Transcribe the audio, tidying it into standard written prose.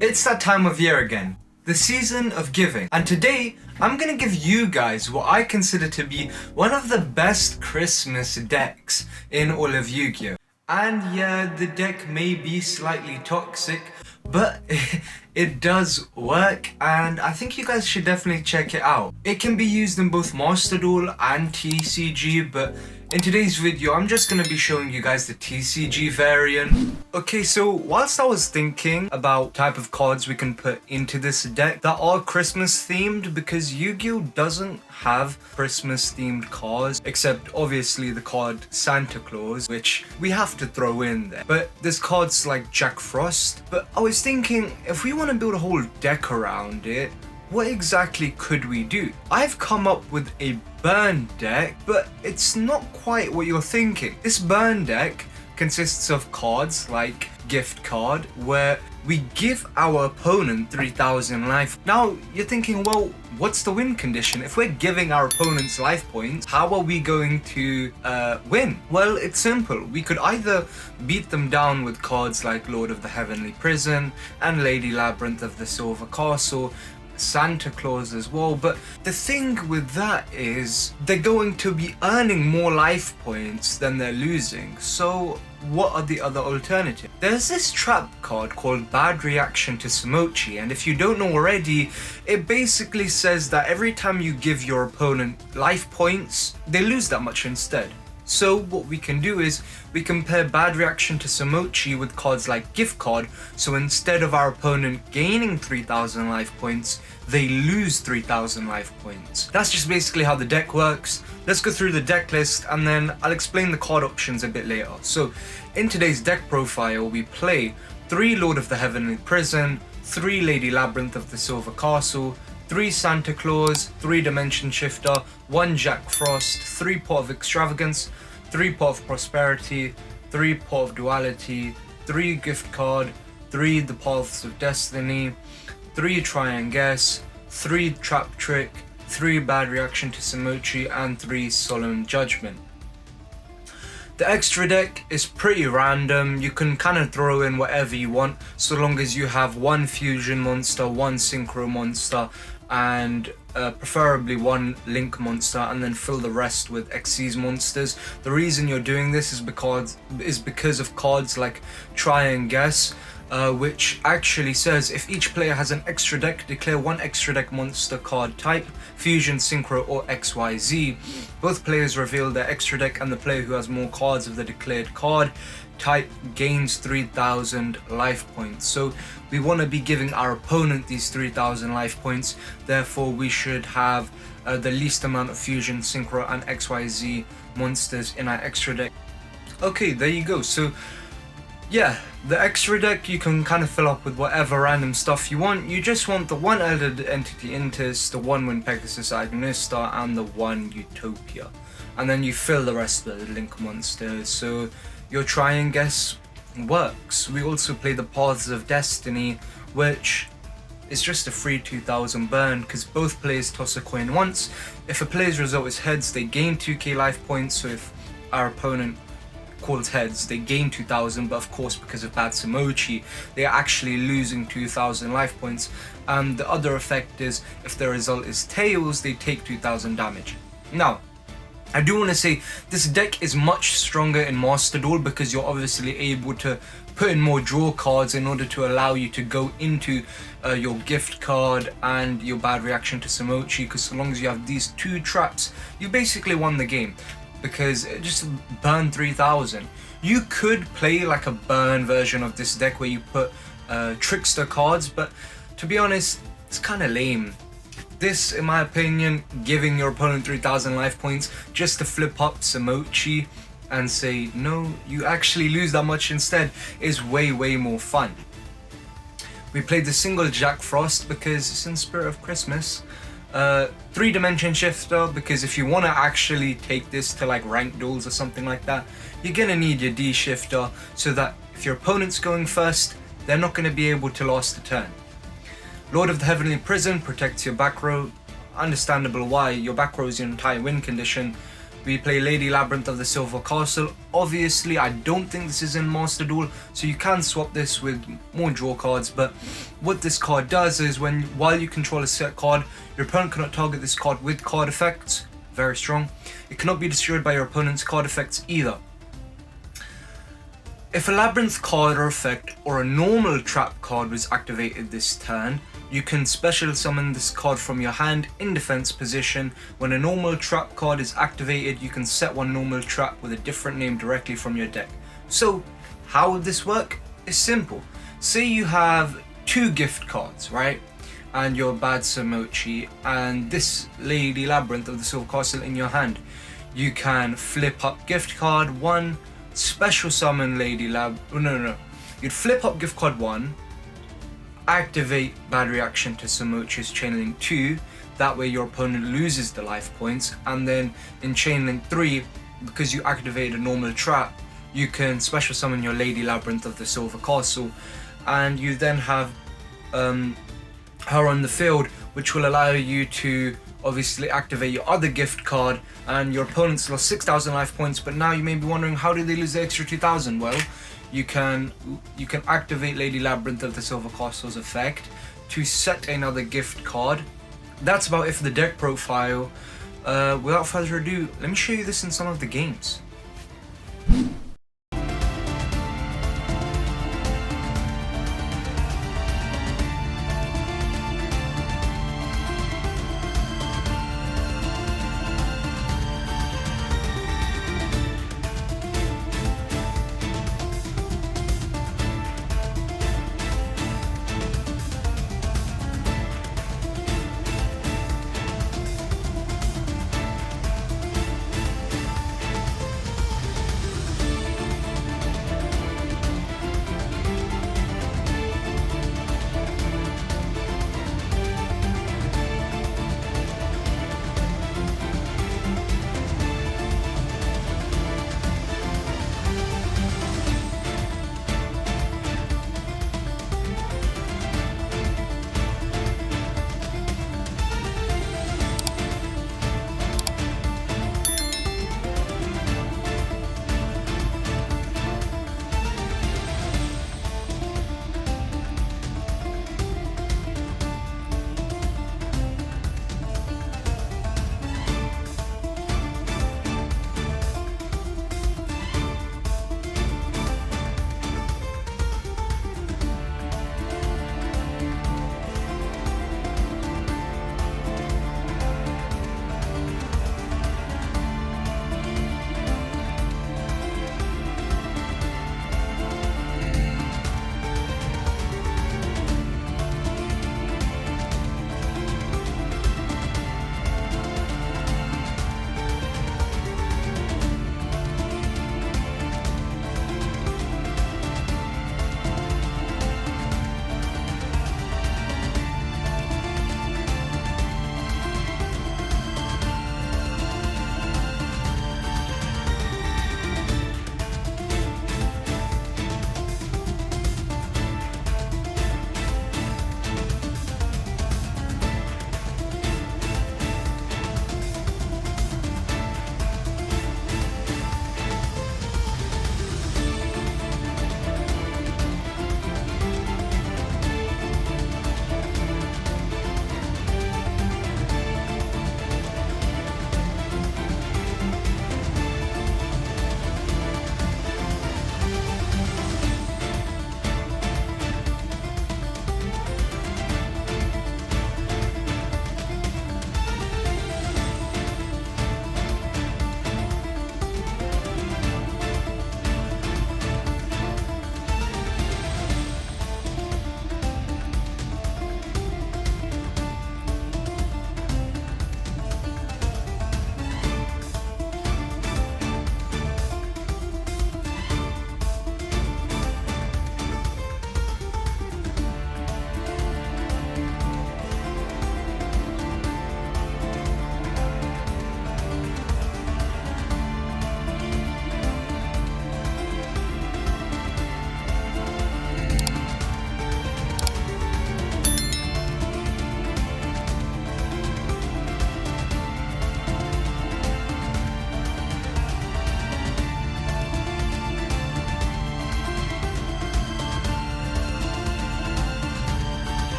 It's that time of year again, the season of giving, and today I'm gonna give you guys what I consider to be one of the best Christmas decks in all of Yu-Gi-Oh! And yeah, the deck may be slightly toxic, but it does work, and I think you guys should definitely check it out. It can be used in both Master Duel and TCG, but in today's video, I'm just going to be showing you guys the TCG variant. Okay, so whilst I was thinking about type of cards we can put into this deck that are Christmas themed, because Yu-Gi-Oh! Doesn't have Christmas themed cards, except obviously the card Santa Claus, which we have to throw in there. But there's cards like Jack Frost. But I was thinking, if we want to build a whole deck around it, what exactly could we do? I've come up with a burn deck, but it's not quite what you're thinking. This burn deck consists of cards like gift card, where we give our opponent 3000 life. Now you're thinking, well, what's the win condition? If we're giving our opponents life points, how are we going to win? Well, it's simple. We could either beat them down with cards like Lord of the Heavenly Prison and Lady Labyrinth of the Silver Castle, Santa Claus as well, but the thing with that is they're going to be earning more life points than they're losing. So what are the other alternatives? There's this trap card called Bad Reaction to Samochi, and if you don't know already, it basically says that every time you give your opponent life points, they lose that much instead. So what we can do is we can pair Bad Reaction to Samochi with cards like Gift Card, so instead of our opponent gaining 3000 life points, they lose 3000 life points. That's just basically how the deck works. Let's go through the deck list and then I'll explain the card options a bit later. So in today's deck profile, we play 3 Lord of the Heavenly Prison, 3 Lady Labyrinth of the Silver Castle, 3 Santa Claus, 3 Dimension Shifter, 1 Jack Frost, 3 Pot of Extravagance, 3 Pot of Prosperity, 3 Pot of Duality, 3 Gift Card, 3 The Paths of Destiny, 3 Try and Guess, 3 Trap Trick, 3 Bad Reaction to Samochi, and 3 Solemn Judgment. The extra deck is pretty random. You can kind of throw in whatever you want, so long as you have 1 fusion monster, 1 synchro monster, and preferably 1 link monster, and then fill the rest with Xyz monsters. The reason you're doing this is because of cards like Try and Guess, which actually says if each player has an extra deck, declare 1 extra deck monster card type, fusion, synchro, or XYZ. Both players reveal their extra deck, and the player who has more cards of the declared card type gains 3000 life points. So we want to be giving our opponent these 3000 life points, therefore we should have the least amount of fusion, synchro, and XYZ monsters in our extra deck. Okay, there you go. So yeah, the extra deck you can kind of fill up with whatever random stuff you want. You just want the 1 Elder Entity Intis, the 1 Wind Pegasus Agonista, and the 1 Utopia. And then you fill the rest with the link monsters, so your Try and Guess works. We also play the Paths of Destiny, which is just a free 2000 burn, because both players toss a coin once. If a player's result is heads, they gain 2k life points, so if our opponent calls heads, they gain 2000, but of course because of Bad Samochi, they are actually losing 2000 life points. And the other effect is if the result is tails, they take 2000 damage. Now, I do want to say this deck is much stronger in Master Duel, because you're obviously able to put in more draw cards in order to allow you to go into your gift card and your Bad Reaction to Samochi, because so long as you have these 2 traps, you basically won the game, because it just burn 3000. You could play like a burn version of this deck where you put trickster cards, but to be honest, it's kind of lame. This, in my opinion, giving your opponent 3000 life points just to flip up Samochi and say, no, you actually lose that much instead, is way more fun. We played the single Jack Frost because it's in spirit of Christmas. 3 Dimension Shifter, because if you want to actually take this to like ranked duels or something like that, you're gonna need your D Shifter, so that if your opponent's going first, they're not going to be able to last a turn. Lord of the Heavenly Prison protects your back row. Understandable why. Your back row is your entire win condition. we play Lady Labyrinth of the Silver Castle. Obviously, I don't think this is in Master Duel, so you can swap this with more draw cards, but what this card does is while you control a set card, your opponent cannot target this card with card effects. Very strong. It cannot be destroyed by your opponent's card effects either. If a Labyrinth card or effect or a normal trap card was activated this turn, you can special summon this card from your hand in defense position. When a normal trap card is activated, you can set one normal trap with a different name directly from your deck. So, how would this work? It's simple. Say you have 2 gift cards, right? And your Bad Samochi and this Lady Labyrinth of the Silver Castle in your hand. You can flip up gift card 1, special summon Lady no. You'd flip up gift card 1, activate bad reaction to Samochi's Chain Link 2, that way your opponent loses the life points, and then in Chain Link 3, because you activate a normal trap, you can special summon your Lady Labyrinth of the Silver Castle, and you then have her on the field, which will allow you to obviously activate your other gift card, and your opponent's lost 6,000 life points, but now you may be wondering, how did they lose the extra 2,000? Well, you can activate Lady Labyrinth of the Silver Castle's effect to set another gift card. That's about it for the deck profile. Without further ado, let me show you this in some of the games.